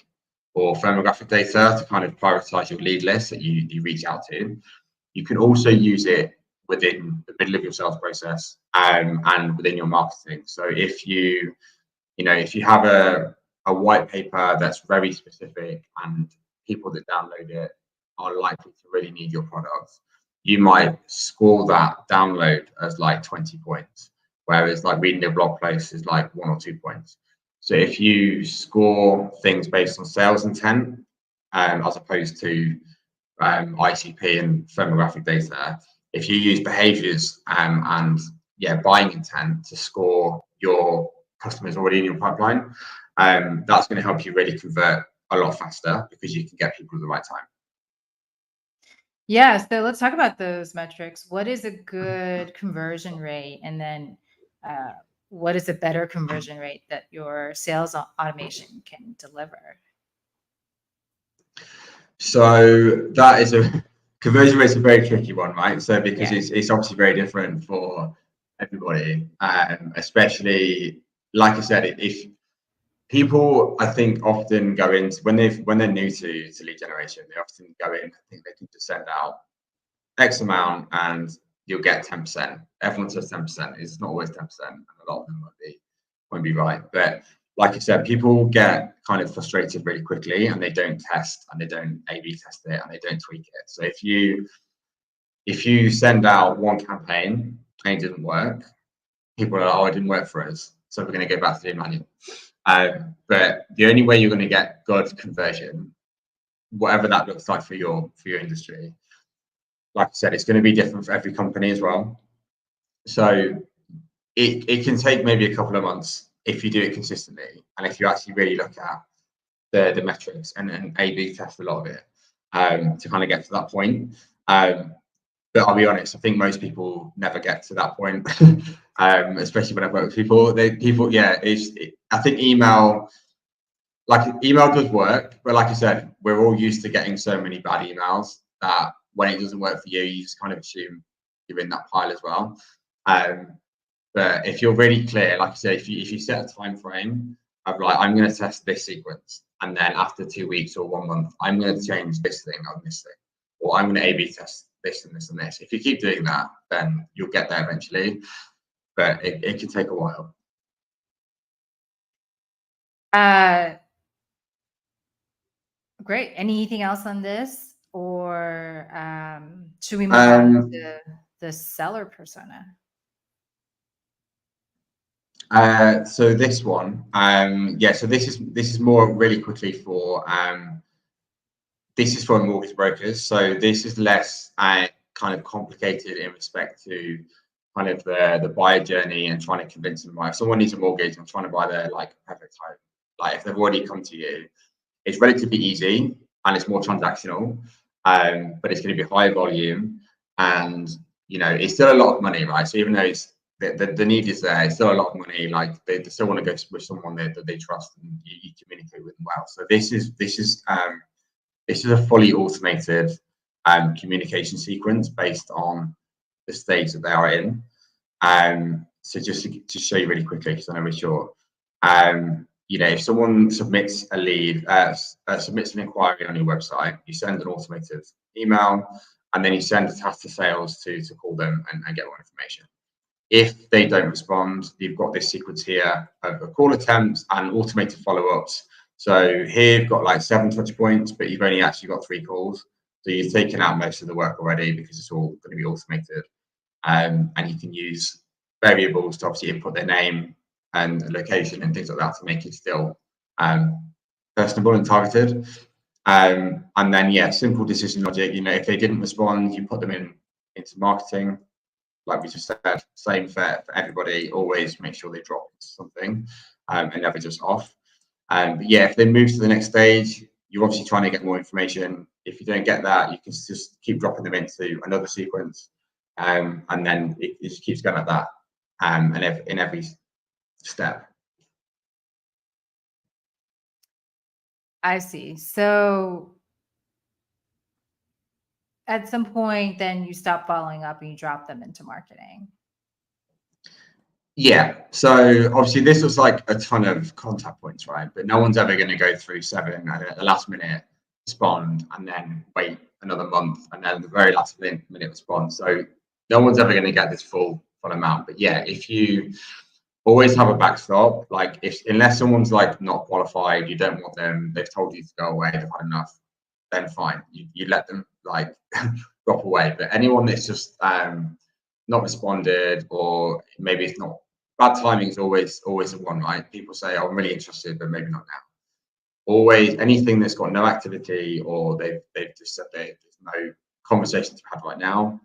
or firmographic data to kind of prioritize your lead list that you reach out to. You can also use it within the middle of your sales process, and within your marketing. So if you have a white paper that's very specific and people that download it are likely to really need your product, you might score that download as like 20 points, whereas like reading a blog post is like 1 or 2 points. So if you score things based on sales intent, as opposed to ICP and firmographic data, if you use behaviors and buying intent to score your customers already in your pipeline, that's going to help you really convert a lot faster because you can get people at the right time. Yeah, so let's talk about those metrics. What is a good conversion rate? And then what is a better conversion rate that your sales automation can deliver? So that is a conversion rate is a very tricky one, right? So because Yeah. it's obviously very different for everybody, especially like I said, if people, I think, often go into when they're new to lead generation, they often go in, I think they can just send out X amount and you'll get 10%. Everyone says 10%. It's not always 10%, and a lot of them won't be right. But like I said, people get kind of frustrated really quickly and they don't test and they don't A/B test it and they don't tweak it. So if you send out one campaign and it didn't work, people are like, oh, it didn't work for us, so we're going to go back to the manual. But the only way you're going to get good conversion, whatever that looks like for your industry, like I said, it's going to be different for every company as well. So it can take maybe a couple of months if you do it consistently, and if you actually really look at the metrics and A/B test a lot of it, to kind of get to that point. But I'll be honest, I think most people never get to that point, especially when I work with people. I think email does work, but like I said, we're all used to getting so many bad emails that when it doesn't work for you, you just kind of assume you're in that pile as well. But if you're really clear, like I said, if you set a time frame of like, I'm going to test this sequence, and then after 2 weeks or 1 month, I'm going to change this thing on this thing, or I'm going to A/B test this and this and this. If you keep doing that, then you'll get there eventually, but it can take a while. Great. Anything else on this, or should we move on to the seller persona? So this one, so this is more really quickly for this is for mortgage brokers. So this is less kind of complicated in respect to kind of the buyer journey and trying to convince them. If someone needs a mortgage and trying to buy their like perfect home, like if they've already come to you, it's relatively easy and it's more transactional, but it's going to be high volume, and it's still a lot of money, right? So even though it's the need is there, it's still a lot of money. Like they still want to go with someone that they trust and you communicate with them well. So this is a fully automated communication sequence based on the stage that they are in. So just to show you really quickly, because I know we're short. If someone submits a lead, submits an inquiry on your website, you send an automated email, and then you send a task to sales to call them and get more information. If they don't respond, you've got this sequence here of call attempts and automated follow-ups. So here you've got like 7 touch points, but you've only actually got 3 calls. So you've taken out most of the work already because it's all going to be automated. And you can use variables to obviously input their name and location and things like that to make it still personable and targeted. And then simple decision logic. If they didn't respond, you put them into marketing. Like we just said, same for everybody. Always make sure they drop something and never just off. If they move to the next stage, you're obviously trying to get more information. If you don't get that, you can just keep dropping them into another sequence, and then it just keeps going like that, and in every step. I see. So at some point, then you stop following up and you drop them into marketing. Yeah. So obviously this was like a ton of contact points, right? But no one's ever going to go through 7 at the last minute, respond, and then wait another month, and then the very last minute respond. So no one's ever going to get this full amount. But yeah, if you always have a backstop, like unless someone's like not qualified, you don't want them, they've told you to go away, they've had enough, then fine, you let them like drop away. But anyone that's just not responded, or maybe it's not, bad timing is always the one, right? People say, oh, I'm really interested, but maybe not now. Always anything that's got no activity, or they've just said there's no conversations to have right now,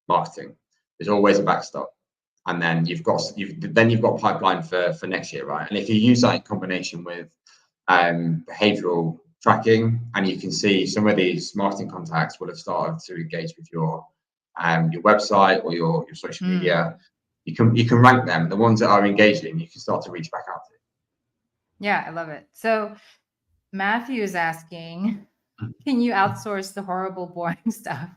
marketing. There's always a backstop. And then you've got pipeline for next year, right? And if you use that in combination with behavioral tracking, and you can see some of these marketing contacts will have started to engage with your website or your social media, you can rank them. The ones that are engaging, you can start to reach back out to. Yeah, I love it. So Matthew is asking, can you outsource the horrible, boring stuff?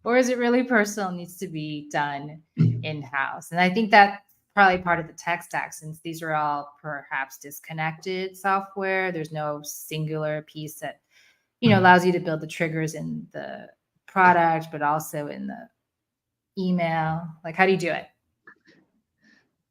Or is it really personal, needs to be done in-house? And I think that's probably part of the tech stack, since these are all perhaps disconnected software. There's no singular piece that, allows you to build the triggers in the product, but also in the email. Like, how do you do it?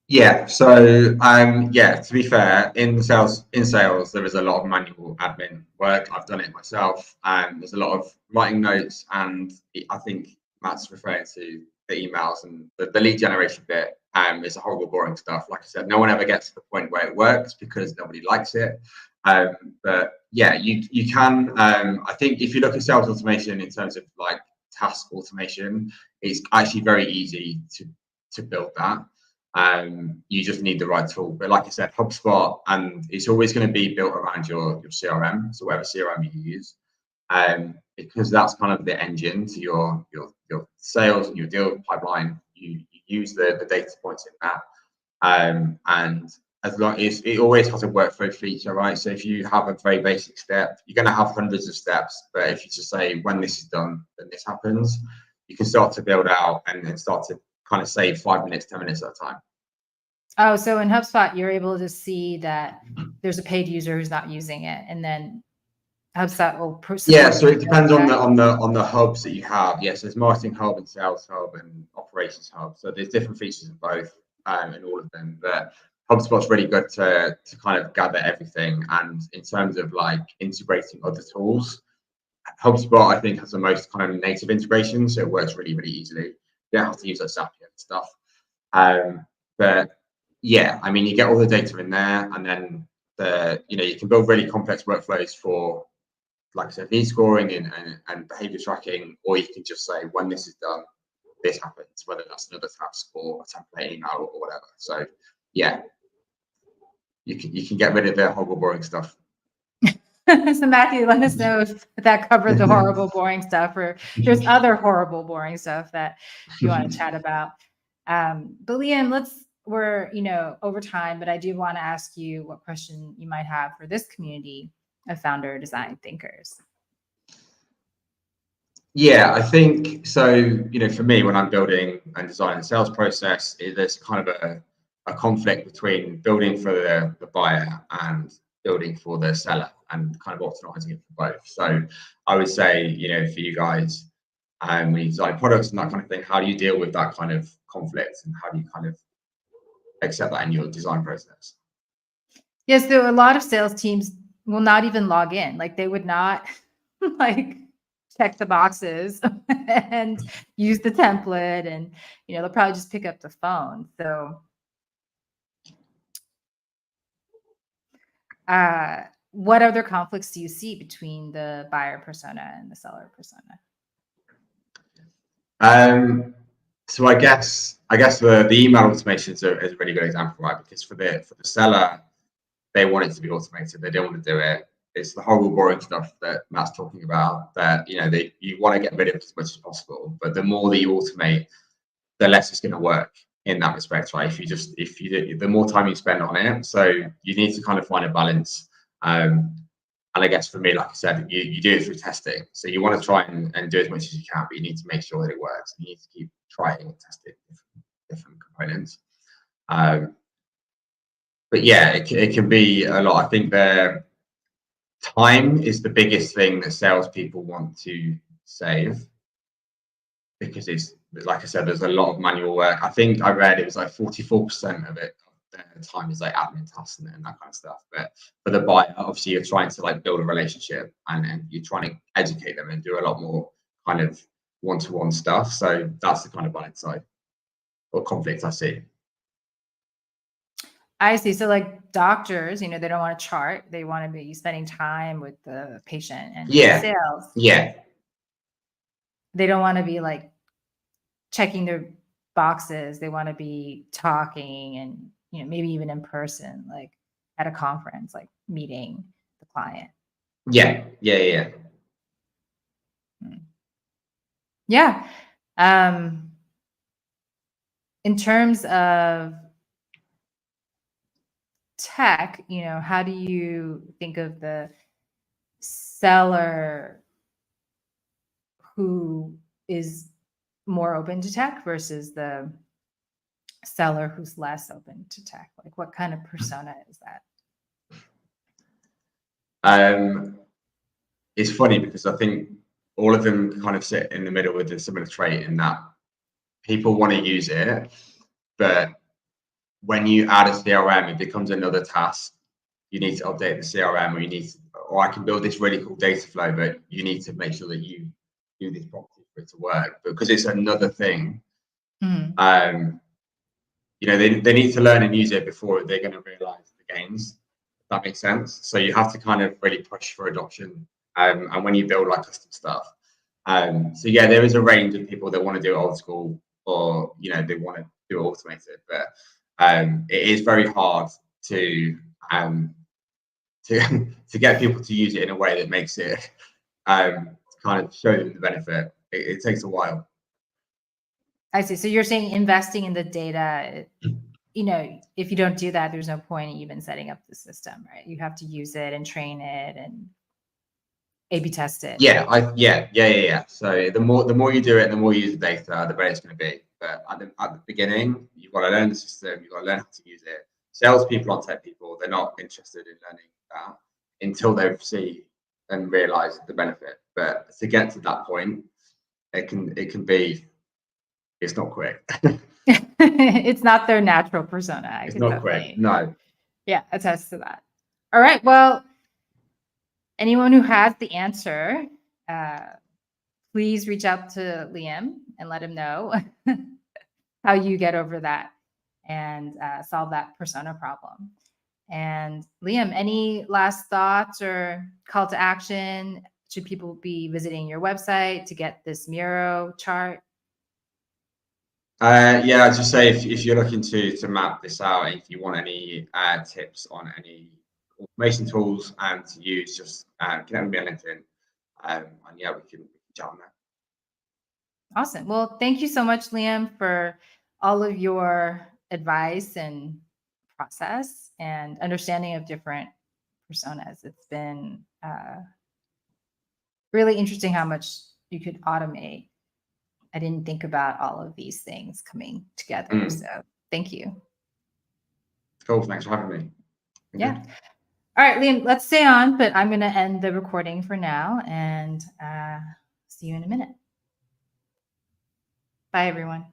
Yeah, so to be fair, in sales there is a lot of manual admin work. I've done it myself, and there's a lot of writing notes, and I think Matt's referring to the emails and the lead generation bit. It's a horrible, boring stuff. Like I said, no one ever gets to the point where it works because nobody likes it. But yeah, you can. I think if you look at sales automation in terms of like task automation, it's actually very easy to build that. You just need the right tool. But like I said, HubSpot, and it's always going to be built around your CRM, so whatever CRM you use, because that's kind of the engine to your sales and your deal pipeline. You use the data points in that, and as long as it always has a workflow feature, right? So if you have a very basic step, you're going to have hundreds of steps, but if you just say when this is done, then this happens, you can start to build out and then start to kind of save 5 minutes, 10 minutes at a time. Oh, so in HubSpot, you're able to see that there's a paid user who's not using it, and then HubSpot will yeah. So it depends on the hubs that you have. Yes, there's Marketing Hub and Sales Hub and Operations Hub. So there's different features in both, in all of them. But HubSpot's really good to kind of gather everything. And in terms of like integrating other tools, HubSpot I think has the most kind of native integration, so it works really, really easily. You don't have to use like Zapier and stuff. But yeah, I mean, you get all the data in there, and then you can build really complex workflows for, like I said, lead scoring and behavior tracking, or you can just say when this is done, this happens, whether that's another task or a template email or whatever. So yeah, you can get rid of the horrible, boring stuff. So Matthew, let us know if that covered the horrible, boring stuff, or there's other horrible, boring stuff that you want to chat about. But Liam, we're over time, but I do want to ask you what question you might have for this community of founder design thinkers. Yeah, I think so. For me, when I'm building and designing the sales process, there's kind of a conflict between building for the buyer and building for the seller, and kind of optimizing it for both. So I would say, for you guys, when you design products and that kind of thing, how do you deal with that kind of conflict, and how do you kind of accept that in your design process? Yes, so a lot of sales teams will not even log in. Like, they would not like check the boxes and use the template, and they'll probably just pick up the phone. So what other conflicts do you see between the buyer persona and the seller persona? So I guess the email automation is a really good example, right? Because for the seller, they want it to be automated. They don't want to do it. It's the horrible, boring stuff that Matt's talking about, that you want to get rid of as much as possible. But the more that you automate, the less it's going to work in that respect, right? The more time you spend on it, so you need to kind of find a balance. And I guess for me, like I said, you do it through testing. So you want to try and do as much as you can, but you need to make sure that it works. You need to keep trying and testing different components. But yeah, it can be a lot. I think the time is the biggest thing that salespeople want to save, because it's like I said, there's a lot of manual work. I think I read it was like 44% of it their time is like admin tasks and that kind of stuff. But for the buyer, obviously you're trying to like build a relationship and you're trying to educate them and do a lot more kind of one-to-one stuff. So that's the kind of buying side or conflict I see. I see. So like doctors, they don't want to chart. They want to be spending time with the patient, and sales. Yeah. They don't want to be like checking their boxes. They want to be talking and, maybe even in person, like at a conference, like meeting the client. Yeah. Yeah. In terms of tech, how do you think of the seller who is more open to tech versus the seller who's less open to tech? Like, what kind of persona is that? It's funny because I think all of them kind of sit in the middle with a similar trait in that people want to use it, but when you add a CRM, it becomes another task. You need to update the CRM, or I can build this really cool data flow, but you need to make sure that you do this properly for it to work because it's another thing. Mm-hmm. They need to learn and use it before they're going to realize the gains. If that makes sense. So you have to kind of really push for adoption. And when you build like custom stuff. So yeah, there is a range of people that want to do it old school or, they want to do it automated, but it is very hard to get people to use it in a way that makes it kind of show them the benefit. It takes a while. I see. So you're saying investing in the data, if you don't do that, there's no point in even setting up the system, right? You have to use it and train it and A/B test it. Yeah. So the more you do it, the more you use the data, the better it's going to be. But at the beginning, you've got to learn the system. You've got to learn how to use it. Salespeople aren't tech people. They're not interested in learning that until they see and realize the benefit. But to get to that point, it can be. It's not quick. It's not their natural persona. It's not quick. No. Yeah, attest to that. All right. Well, anyone who has the answer, please reach out to Liam and let him know how you get over that and solve that persona problem. And Liam, any last thoughts or call to action? Should people be visiting your website to get this Miro chart? I'd just say if you're looking to map this out, if you want any tips on any automation tools to use, just connect with me on LinkedIn. And yeah, we can chat on that. Awesome. Well, thank you so much, Liam, for all of your advice and process and understanding of different personas. It's been really interesting how much you could automate. I didn't think about all of these things coming together. So thank you. Cool. Thanks for having me. Yeah. All right, Liam, let's stay on, but I'm going to end the recording for now and see you in a minute. Bye, everyone.